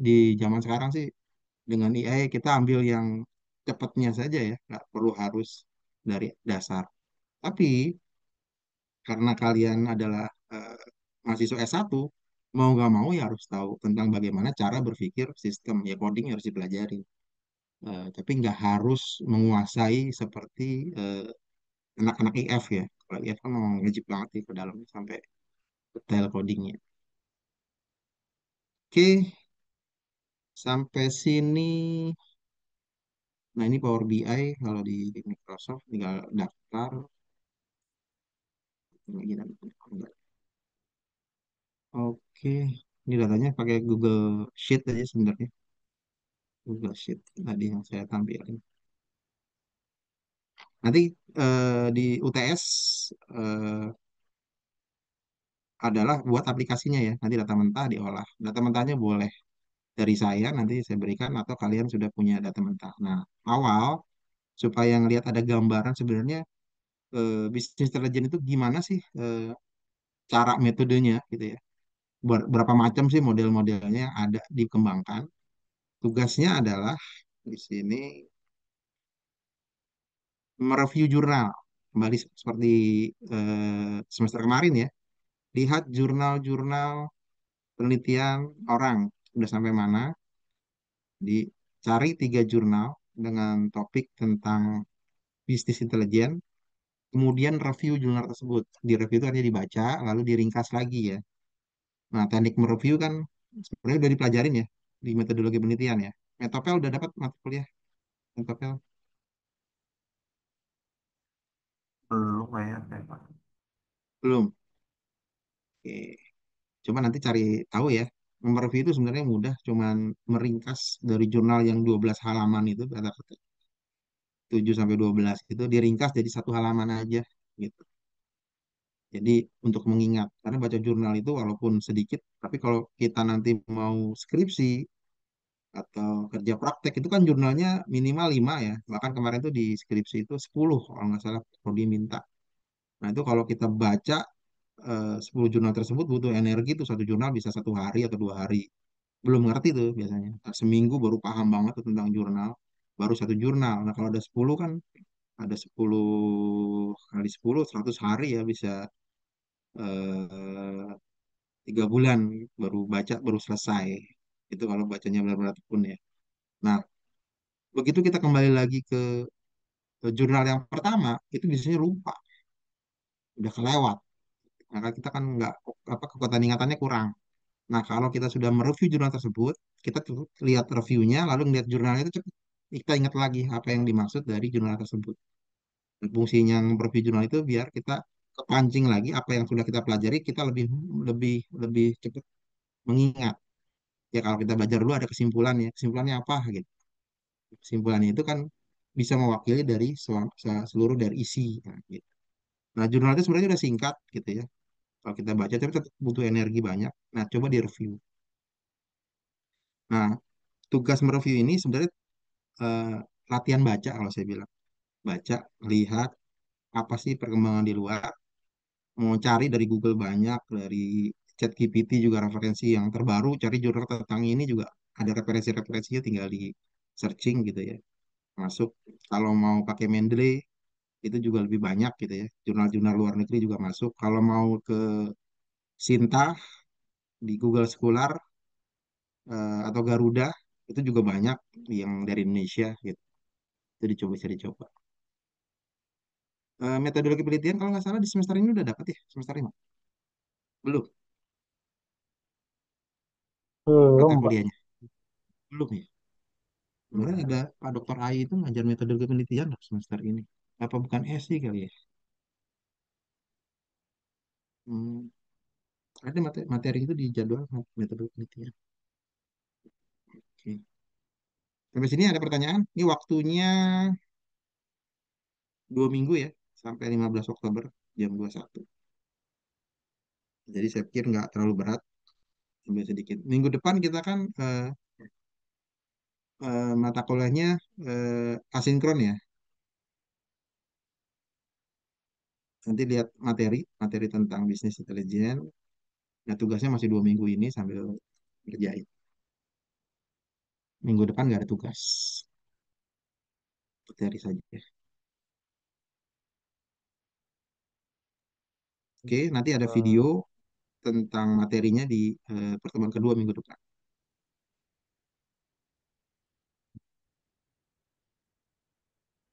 di zaman sekarang sih dengan AI kita ambil yang cepatnya saja ya, nggak perlu harus dari dasar. Tapi karena kalian adalah eh, mahasiswa S1, mau nggak mau ya harus tahu tentang bagaimana cara berpikir sistem. Ya coding harus dipelajari. Tapi nggak harus menguasai seperti anak-anak IF ya. Kalau IF kan memang wajib banget sih ke dalam sampai detail codingnya. Oke, sampai sini. Nah ini Power BI kalau di Microsoft tinggal daftar. Lagi dan- Oke. Ini datanya pakai Google Sheet aja sebenarnya. Google Sheet tadi yang saya tampilin. Nanti di UTS eh, adalah buat aplikasinya ya. Nanti data mentah diolah. Data mentahnya boleh dari saya nanti saya berikan atau kalian sudah punya data mentah. Nah, awal supaya ngelihat ada gambaran sebenarnya bisnis intelijen itu gimana sih cara metodenya gitu ya. Berapa macam sih model-modelnya yang ada dikembangkan. Tugasnya adalah di sini mereview jurnal. Kembali seperti semester kemarin ya. Lihat jurnal-jurnal penelitian orang udah sampai mana, dicari 3 jurnal dengan topik tentang bisnis intelijen, kemudian review jurnal tersebut. Di review itu artinya dibaca, lalu diringkas lagi ya. Nah, teknik mereview kan sebenarnya udah dipelajarin ya di metodologi penelitian ya. Metopel udah dapat mata kuliah. Metopel Belum kayaknya, Pak. belum. Oke. Coba nanti cari tahu ya. Mereview itu sebenarnya mudah, cuman meringkas dari jurnal yang 12 halaman itu, kata 7 sampai 12 itu diringkas jadi 1 halaman aja gitu. Jadi untuk mengingat, karena baca jurnal itu walaupun sedikit, tapi kalau kita nanti mau skripsi atau kerja praktek itu kan jurnalnya minimal 5 ya. Bahkan kemarin tuh di skripsi itu 10 kalau nggak salah kalau diminta. Nah itu kalau kita baca 10 jurnal tersebut butuh energi tuh satu jurnal bisa 1 hari atau 2 hari. Belum ngerti tuh biasanya. Nah, seminggu baru paham banget tuh tentang jurnal. Baru satu jurnal. Nah kalau ada 10 kan ada 10 kali 10 100 hari ya bisa 3 bulan baru baca baru selesai. Itu kalau bacanya benar-benar tekun ya. Nah, begitu kita kembali lagi ke jurnal yang pertama, itu biasanya lupa, udah kelewat. Maka kita kan nggak apa kekuatan ingatannya kurang. Nah, kalau kita sudah mereview jurnal tersebut, kita tuh lihat reviewnya, lalu ngeliat jurnalnya itu cepet. Kita ingat lagi apa yang dimaksud dari jurnal tersebut. Dan fungsinya mereview jurnal itu biar kita kepancing lagi apa yang sudah kita pelajari, kita lebih lebih lebih cepat mengingat. Ya kalau kita belajar dulu ada kesimpulannya. Kesimpulannya apa gitu. Kesimpulannya itu kan bisa mewakili dari seluruh dari isi. Nah, gitu. Nah, jurnal itu sebenarnya udah singkat gitu ya. Kalau kita baca tapi tetap butuh energi banyak. Nah, coba direview. Nah, tugas mereview ini sebenarnya eh, latihan baca kalau saya bilang. Baca, lihat apa sih perkembangan di luar. Mau cari dari Google banyak, dari ChatGPT juga referensi yang terbaru, cari jurnal tentang ini juga ada referensi-referensinya tinggal di searching gitu ya. Masuk kalau mau pakai Mendeley itu juga lebih banyak gitu ya. Jurnal-jurnal luar negeri juga masuk. Kalau mau ke Sinta di Google Scholar atau Garuda itu juga banyak yang dari Indonesia gitu. Itu dicoba bisa dicoba. Metodologi penelitian kalau nggak salah di semester ini udah dapat ya, semester 5. Belum mata Belum, Pak. kuliahnya. Belum ya. Kemarin ada Pak Dokter Ai itu ngajar metodologi penelitian loh semester ini. Apa bukan SI kali ya? Hmm, ada materi itu di jadwal metode penelitian. Oke. Sampai sini ada pertanyaan. Ini waktunya 2 minggu ya, sampai 15 Oktober jam 21. Jadi saya pikir nggak terlalu berat, sampai sedikit. Minggu depan kita kan mata kuliahnya asinkron ya. Nanti lihat materi tentang bisnis intelijen. Nah, tugasnya masih 2 minggu ini sambil kerjain. Minggu depan nggak ada tugas. Materi saja. Oke, nanti ada video Eh, tentang materinya di pertemuan kedua minggu depan.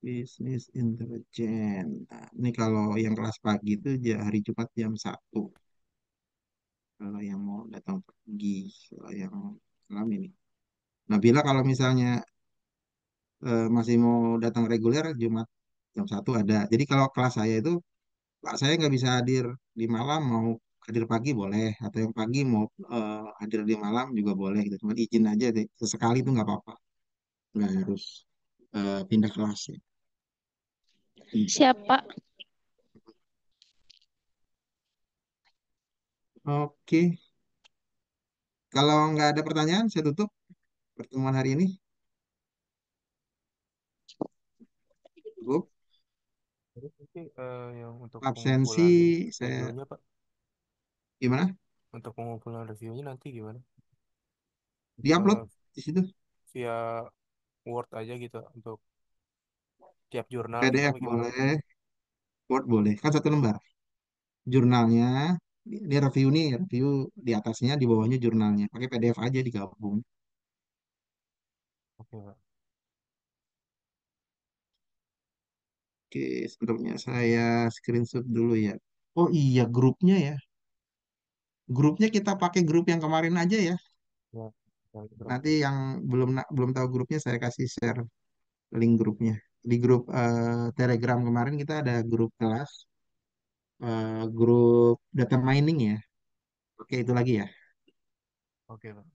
Bisnis intelijen. Nah, ini kalau yang kelas pagi itu hari Jumat jam 1. Kalau yang mau datang pagi, kalau yang malam ini. Nah, bila kalau misalnya masih mau datang reguler, Jumat jam 1 ada. Jadi kalau kelas saya itu, Pak saya nggak bisa hadir di malam, mau hadir pagi boleh, atau yang pagi mau hadir di malam juga boleh gitu. Cuman izin aja deh, sesekali itu nggak apa-apa, nggak harus pindah kelas ya. Siap, Pak. Oke, kalau nggak ada pertanyaan, saya tutup pertemuan hari ini. Cukup. Terus nanti yang untuk Absensi pengumpulan saya reviewnya Pak, gimana? untuk pengumpulan reviewnya nanti gimana? Diupload Eh, di situ via Word aja gitu untuk tiap jurnal gitu PDF apa gimana Pak? boleh, Word boleh, kan satu lembar. Jurnalnya, ini review nih, review di atasnya, di bawahnya jurnalnya. Pakai PDF aja digabung. Oke Pak. Oke, sebelumnya saya screenshot dulu ya. Oh iya, grupnya ya. Grupnya kita pakai grup yang kemarin aja ya. Ya, yang grup Nanti ya. yang belum tahu grupnya saya kasih share link grupnya. Di grup Telegram kemarin kita ada grup kelas, grup data mining ya. Oke, itu lagi ya. Oke Pak.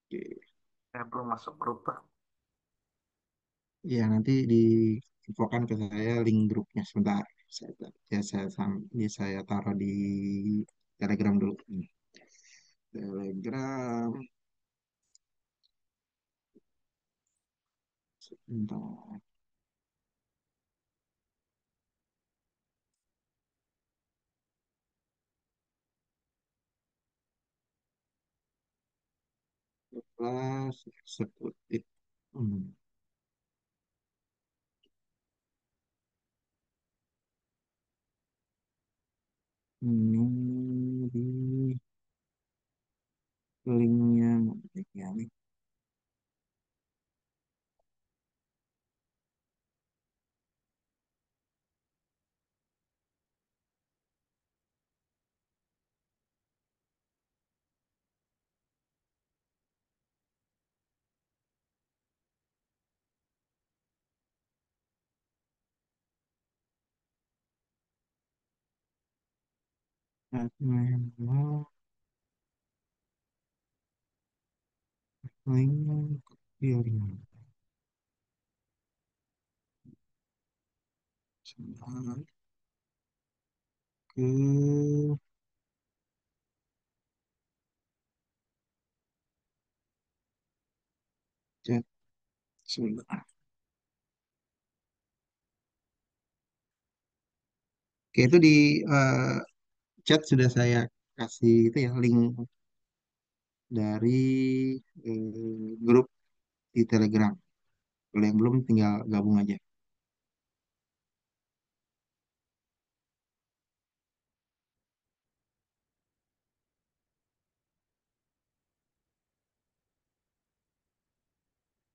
Oke. Saya belum masuk grup Pak. Ya, nanti infokan ke saya link grupnya sebentar. Saya taruh di Telegram dulu. Telegram sebentar. Kelas eksekutif. Hmm. Ini di linknya ya, nih. Linknya pilih sebentar ke chat sebentar. Oke, itu di eh, chat sudah saya kasih itu ya link dari grup di Telegram. Kalau yang belum tinggal gabung aja.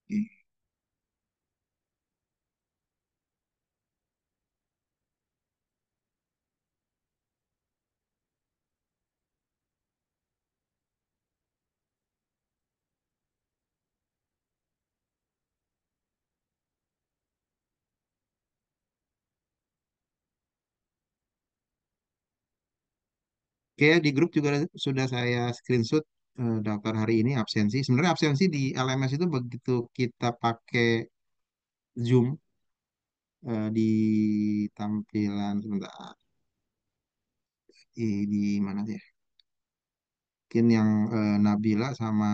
Oke. Oke, di grup juga sudah saya screenshot daftar hari ini absensi. Sebenarnya absensi di LMS itu begitu kita pakai Zoom di tampilan sebentar di mana sih ya? Mungkin yang Nabila sama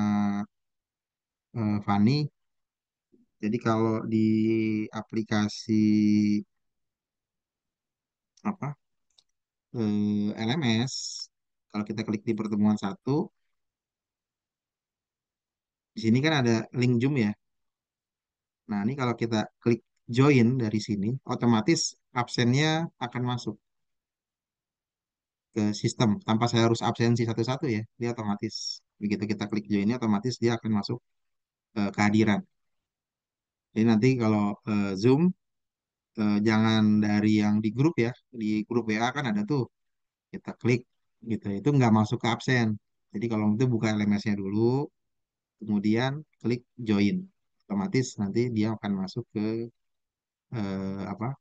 Fani. Jadi kalau di aplikasi apa LMS, kalau kita klik di pertemuan satu, di sini kan ada link Zoom ya. Nah, ini kalau kita klik join dari sini, otomatis absennya akan masuk ke sistem tanpa saya harus absensi satu-satu ya. Dia otomatis begitu kita klik joinnya, otomatis dia akan masuk kehadiran. Jadi nanti kalau Zoom jangan dari yang di grup ya, di grup WA kan ada tuh kita klik gitu, itu nggak masuk ke absen. Jadi kalau itu buka LMS-nya dulu, kemudian klik join, otomatis nanti dia akan masuk ke apa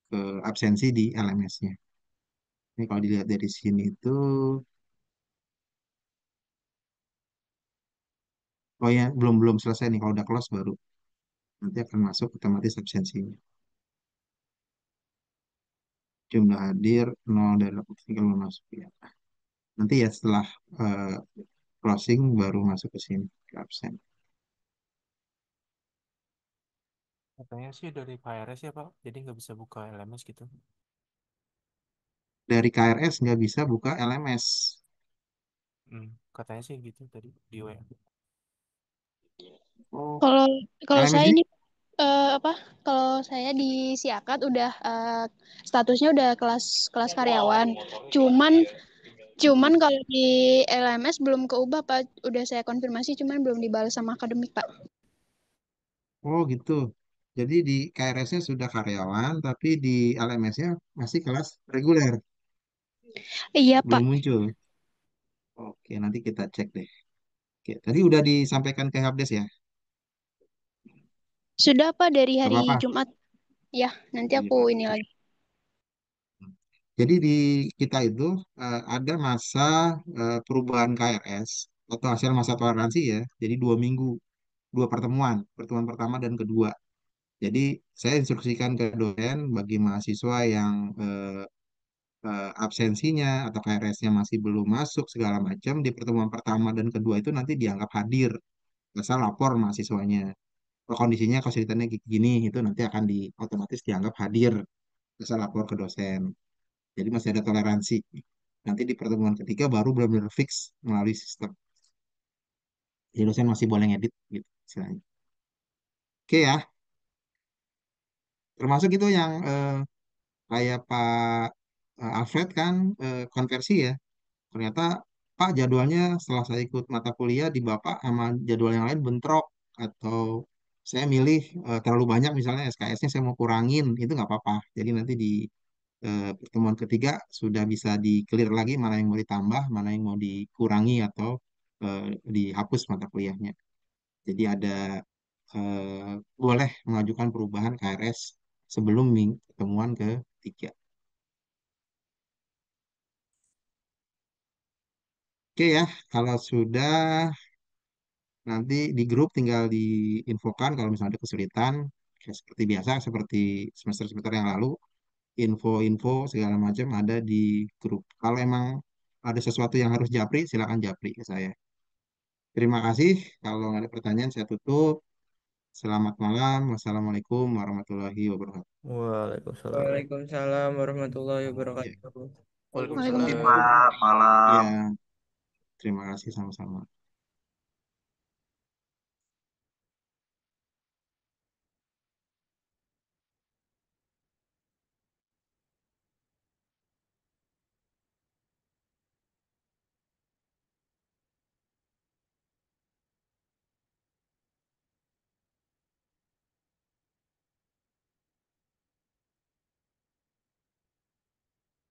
ke absensi di LMS-nya. Ini kalau dilihat dari sini itu, oh ya, belum belum selesai nih. Kalau udah close baru nanti akan masuk otomatis absensinya. Jumlah hadir 0 dari 80 kalau masuk ya. Nanti ya setelah eh, closing baru masuk ke sini ke absen. Katanya sih dari KRS ya Pak, jadi nggak bisa buka LMS gitu. Dari KRS nggak bisa buka LMS. Katanya sih gitu tadi di WA. Oh, Kalau kalau LMS saya ini? ini apa? Kalau saya di Siakat udah statusnya udah kelas kelas karyawan. Cuman cuman kalau di LMS belum keubah Pak. Udah saya konfirmasi cuman belum dibalas sama akademik Pak. Oh gitu. Jadi di KRS-nya sudah karyawan, tapi di LMS-nya masih kelas reguler, Iya Pak. belum muncul. Oke, nanti kita cek deh. Oke, tadi udah disampaikan ke Helpdesk ya? Sudah Pak dari Gak hari apa-apa. Jumat. Ya, nanti Iya. aku ini lagi. Jadi di kita itu ada masa perubahan KRS atau hasil masa toleransi ya. Jadi 2 minggu, 2 pertemuan, pertemuan pertama dan kedua. Jadi saya instruksikan ke dosen bagi mahasiswa yang absensinya atau KRS-nya masih belum masuk segala macam di pertemuan pertama dan kedua itu nanti dianggap hadir. Asal lapor mahasiswanya. Oh, kondisinya kesulitannya gini itu nanti akan otomatis dianggap hadir. Asal lapor ke dosen. Jadi masih ada toleransi. Nanti di pertemuan ketiga baru benar-benar fix melalui sistem. Jadi dosen masih boleh ngedit gitu istilahnya. Oke ya, termasuk itu yang kayak Pak Alfred kan konversi ya. Ternyata Pak jadwalnya setelah saya ikut mata kuliah di Bapak sama jadwal yang lain bentrok atau saya milih terlalu banyak misalnya SKS-nya saya mau kurangin itu nggak apa-apa. Jadi nanti di pertemuan ketiga sudah bisa di-clear lagi mana yang mau ditambah, mana yang mau dikurangi atau dihapus mata kuliahnya. Jadi ada boleh mengajukan perubahan KRS sebelum pertemuan ketiga. Oke ya, kalau sudah nanti di grup tinggal diinfokan kalau misalnya ada kesulitan, ya seperti biasa, seperti semester-semester yang lalu, info-info segala macam ada di grup. Kalau emang ada sesuatu yang harus japri, silakan japri ke saya. Terima kasih. Kalau nggak ada pertanyaan, saya tutup. Selamat malam. Wassalamualaikum warahmatullahi wabarakatuh. Waalaikumsalam. Waalaikumsalam warahmatullahi Ya, wabarakatuh. Waalaikumsalam. Waalaikumsalam. ya, terima kasih sama-sama.